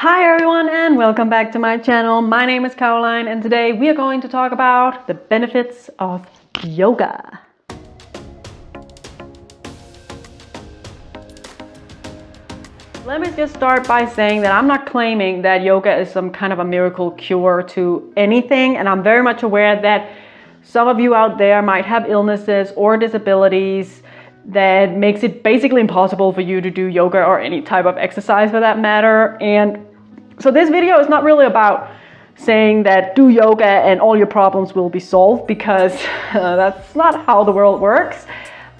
Hi everyone and welcome back to my channel. My name is Caroline and today we are going to talk about the benefits of yoga. Let me just start by saying that I'm not claiming that yoga is some kind of a miracle cure to anything, and I'm very much aware that some of you out there might have illnesses or disabilities that makes it basically impossible for you to do yoga or any type of exercise for that matter. And so this video is not really about saying that do yoga and all your problems will be solved, because that's not how the world works.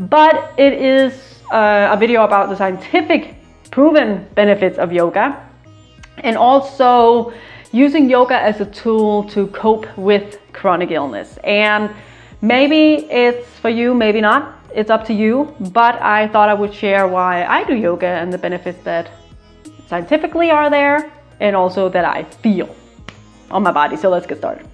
But it is a video about the scientific proven benefits of yoga, and also using yoga as a tool to cope with chronic illness. And maybe it's for you, maybe not. It's up to you, but I thought I would share why I do yoga and the benefits that scientifically are there and also that I feel on my body. So let's get started.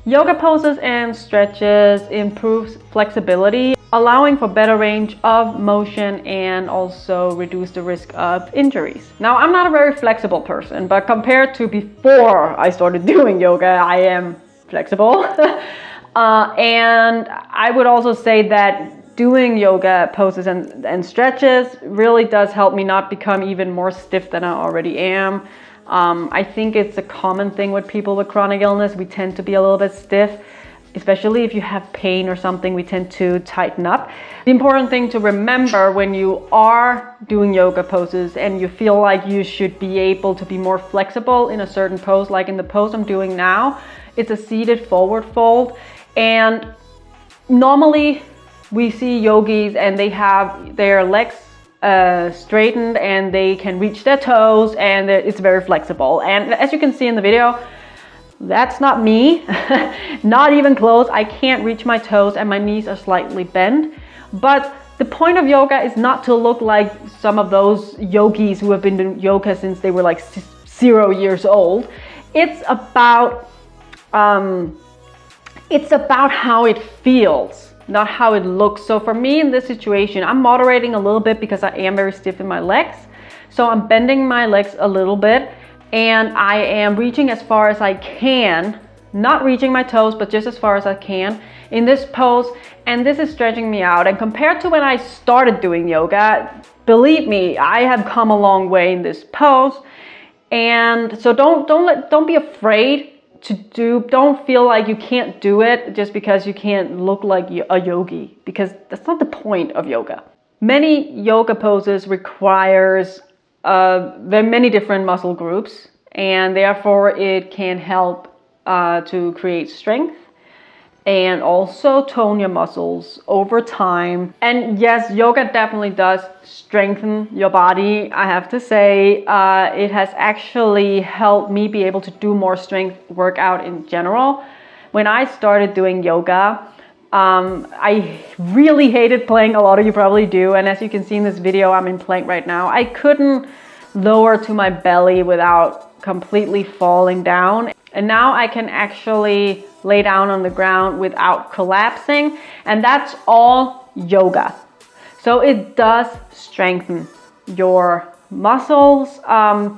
Yoga poses and stretches improves flexibility, allowing for better range of motion and also reduce the risk of injuries. Now, I'm not a very flexible person, but compared to before I started doing yoga, I am flexible. And I would also say that doing yoga poses and stretches really does help me not become even more stiff than I already am. I think it's a common thing with people with chronic illness. We tend to be a little bit stiff, especially if you have pain or something, we tend to tighten up. The important thing to remember when you are doing yoga poses and you feel like you should be able to be more flexible in a certain pose, like in the pose I'm doing now, it's a seated forward fold. And normally we see yogis and they have their legs straightened and they can reach their toes and it's very flexible. And as you can see in the video, that's not me, not even close. I can't reach my toes and my knees are slightly bent. But the point of yoga is not to look like some of those yogis who have been doing yoga since they were like 0 years old. It's about how it feels, not how it looks. So for me in this situation, I'm moderating a little bit because I am very stiff in my legs. So I'm bending my legs a little bit and I am reaching as far as I can, not reaching my toes, but just as far as I can in this pose. And this is stretching me out. And compared to when I started doing yoga, believe me, I have come a long way in this pose. And so don't be afraid don't feel like you can't do it just because you can't look like a yogi, because that's not the point of yoga. Many yoga poses requires very many different muscle groups, and therefore it can help to create strength and also tone your muscles over time. And yes, yoga definitely does strengthen your body. I have to say, it has actually helped me be able to do more strength workout in general. When I started doing yoga, I really hated plank. A lot of you probably do. And as you can see in this video, I'm in plank right now. I couldn't lower to my belly without completely falling down. And now I can actually lay down on the ground without collapsing. And that's all yoga. So it does strengthen your muscles.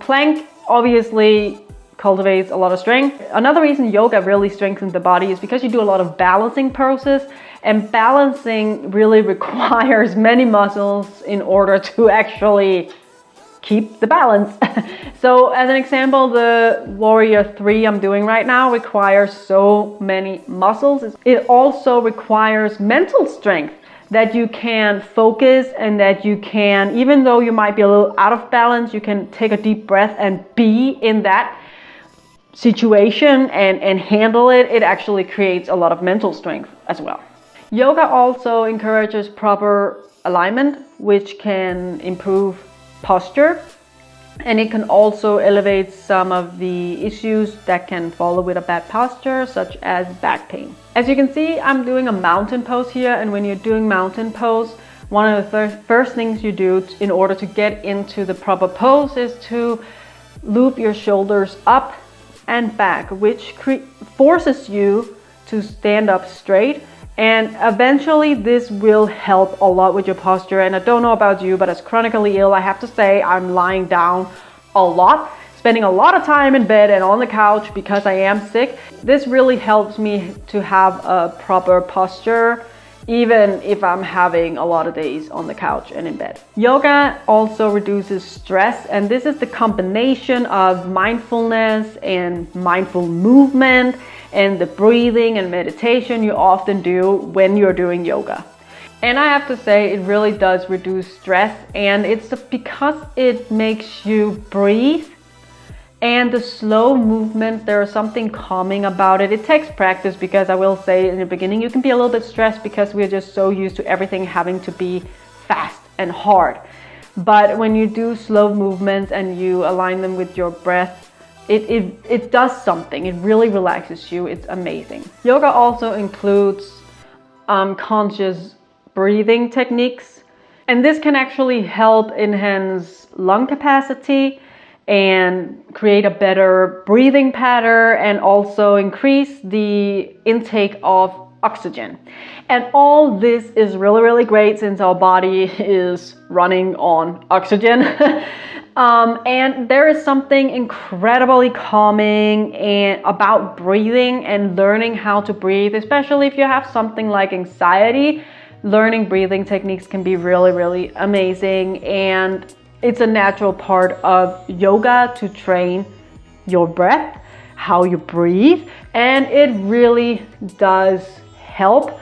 Plank obviously cultivates a lot of strength. Another reason yoga really strengthens the body is because you do a lot of balancing poses. And balancing really requires many muscles in order to actually keep the balance. So as an example, the Warrior 3 I'm doing right now requires so many muscles. It also requires mental strength, that you can focus and that you can, even though you might be a little out of balance, you can take a deep breath and be in that situation and handle it. It actually creates a lot of mental strength as well. Yoga also encourages proper alignment, which can improve posture, and it can also elevate some of the issues that can follow with a bad posture, such as back pain. As you can see, I'm doing a mountain pose here, and when you're doing mountain pose, one of the first things you do in order to get into the proper pose is to loop your shoulders up and back, which forces you to stand up straight. And eventually this will help a lot with your posture. And I don't know about you, but as chronically ill, I have to say I'm lying down a lot, spending a lot of time in bed and on the couch because I am sick. This really helps me to have a proper posture, even if I'm having a lot of days on the couch and in bed. Yoga also reduces stress, and this is the combination of mindfulness and mindful movement and the breathing and meditation you often do when you're doing yoga. And I have to say, it really does reduce stress, and it's because it makes you breathe. And the slow movements, there is something calming about it. It takes practice, because I will say in the beginning you can be a little bit stressed because we're just so used to everything having to be fast and hard. But when you do slow movements and you align them with your breath, it does something. It really relaxes you. It's amazing. Yoga also includes conscious breathing techniques, and this can actually help enhance lung capacity and create a better breathing pattern, and also increase the intake of oxygen. And all this is really, really great since our body is running on oxygen. And there is something incredibly calming about breathing and learning how to breathe, especially if you have something like anxiety. Learning breathing techniques can be really, really amazing, and it's a natural part of yoga to train your breath, how you breathe, and it really does help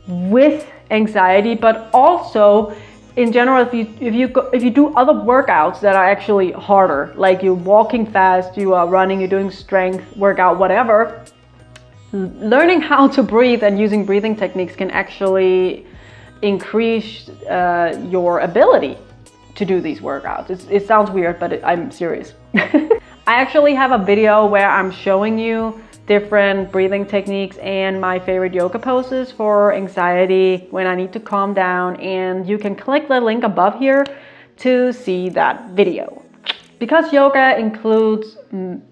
with anxiety, but also in general, if you do other workouts that are actually harder, like you're walking fast, you are running, you're doing strength workout, whatever, learning how to breathe and using breathing techniques can actually increase your ability to do these workouts. It sounds weird, but I'm serious. I actually have a video where I'm showing you different breathing techniques and my favorite yoga poses for anxiety when I need to calm down, and you can click the link above here to see that video. Because yoga includes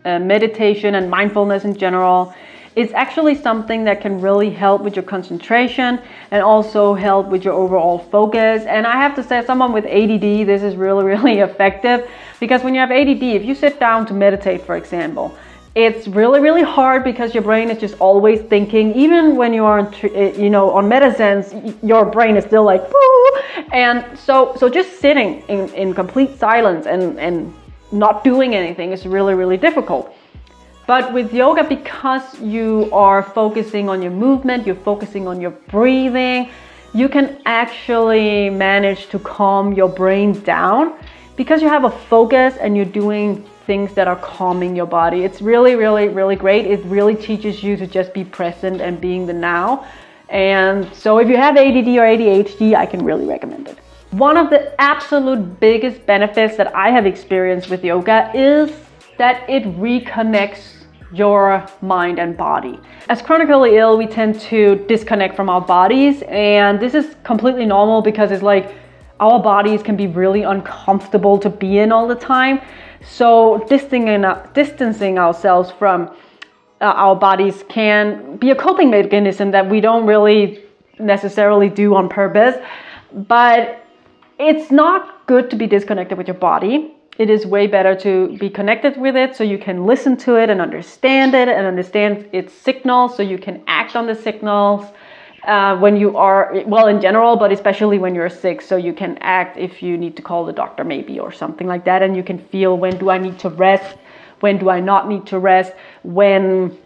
meditation and mindfulness in general, it's actually something that can really help with your concentration and also help with your overall focus. And I have to say, someone with ADD, this is really, really effective, because when you have ADD, if you sit down to meditate, for example, it's really, really hard because your brain is just always thinking. Even when you are on medicines, your brain is still like, boo! And so just sitting in complete silence and not doing anything is really, really difficult. But with yoga, because you are focusing on your movement, you're focusing on your breathing, you can actually manage to calm your brain down because you have a focus and you're doing things that are calming your body. It's really, really, really great. It really teaches you to just be present and being the now. And so if you have ADD or ADHD, I can really recommend it. One of the absolute biggest benefits that I have experienced with yoga is that it reconnects your mind and body. As chronically ill, we tend to disconnect from our bodies, and this is completely normal because it's like our bodies can be really uncomfortable to be in all the time. So distancing ourselves from our bodies can be a coping mechanism that we don't really necessarily do on purpose, but it's not good to be disconnected with your body. It is way better to be connected with it so you can listen to it and understand its signals, so you can act on the signals when you are, well, in general, but especially when you're sick, so you can act if you need to call the doctor maybe or something like that, and you can feel, when do I need to rest, when do I not need to rest, when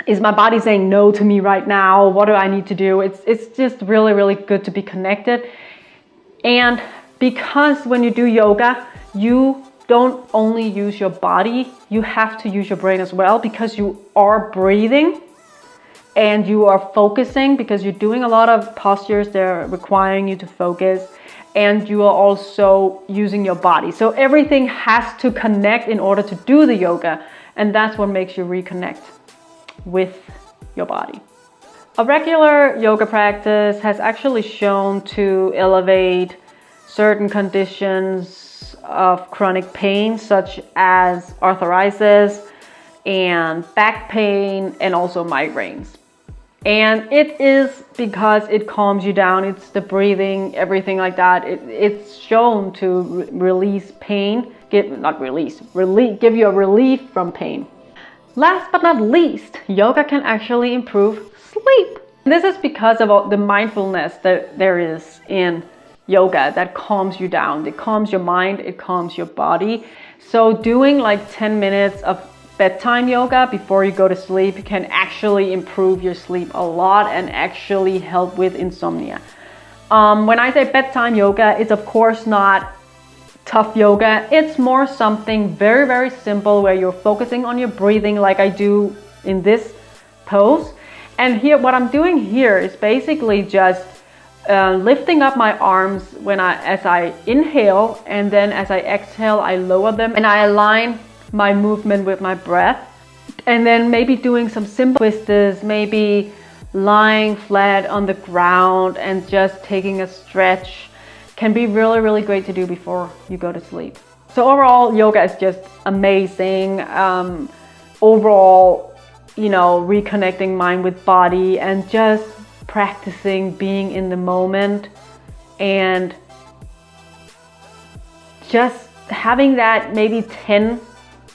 is my body saying no to me right now, what do I need to do. It's just really, really good to be connected. And because when you do yoga, you don't only use your body, you have to use your brain as well, because you are breathing and you are focusing, because you're doing a lot of postures that are requiring you to focus, and you are also using your body. So everything has to connect in order to do the yoga, and that's what makes you reconnect with your body. A regular yoga practice has actually shown to elevate certain conditions of chronic pain, such as arthritis and back pain, and also migraines. And it is because it calms you down. It's the breathing, everything like that. It's shown to release pain give you a relief from pain. Last but not least, yoga can actually improve sleep. This is because of the mindfulness that there is in yoga that calms you down. It calms your mind, it calms your body. So doing like 10 minutes of bedtime yoga before you go to sleep can actually improve your sleep a lot and actually help with insomnia. When I say bedtime yoga, it's of course not tough yoga. It's more something very, very simple where you're focusing on your breathing like I do in this pose. And here, what I'm doing here is basically just lifting up my arms as I inhale, and then as I exhale, I lower them and I align my movement with my breath. And then maybe doing some simple twists, maybe lying flat on the ground and just taking a stretch can be really, really great to do before you go to sleep. So overall, yoga is just amazing. Overall, you know, reconnecting mind with body and just practicing being in the moment and just having that maybe 10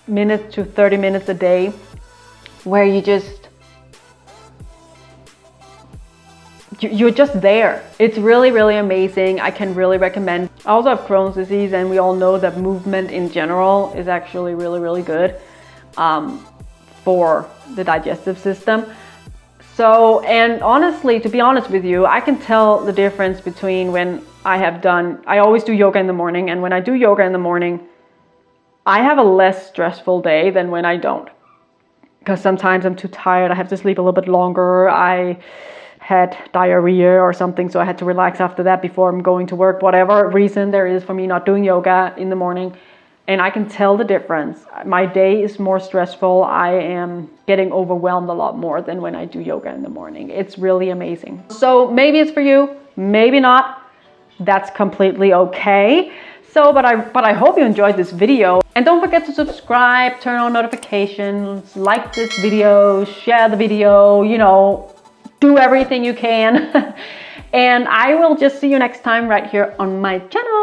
minutes to 30 minutes a day where you're just there. It's really, really amazing. I can really recommend. I also have Crohn's disease, and we all know that movement in general is actually really, really good for the digestive system. So, and honestly, to be honest with you, I can tell the difference between when I always do yoga in the morning, and when I do yoga in the morning, I have a less stressful day than when I don't. Because sometimes I'm too tired, I have to sleep a little bit longer, I had diarrhea or something, so I had to relax after that before I'm going to work, whatever reason there is for me not doing yoga in the morning. And I can tell the difference. My day is more stressful. I am getting overwhelmed a lot more than when I do yoga in the morning. It's really amazing. So maybe it's for you, maybe not. That's completely okay. So, but I hope you enjoyed this video. And don't forget to subscribe, turn on notifications, like this video, share the video, you know, do everything you can. And I will just see you next time right here on my channel.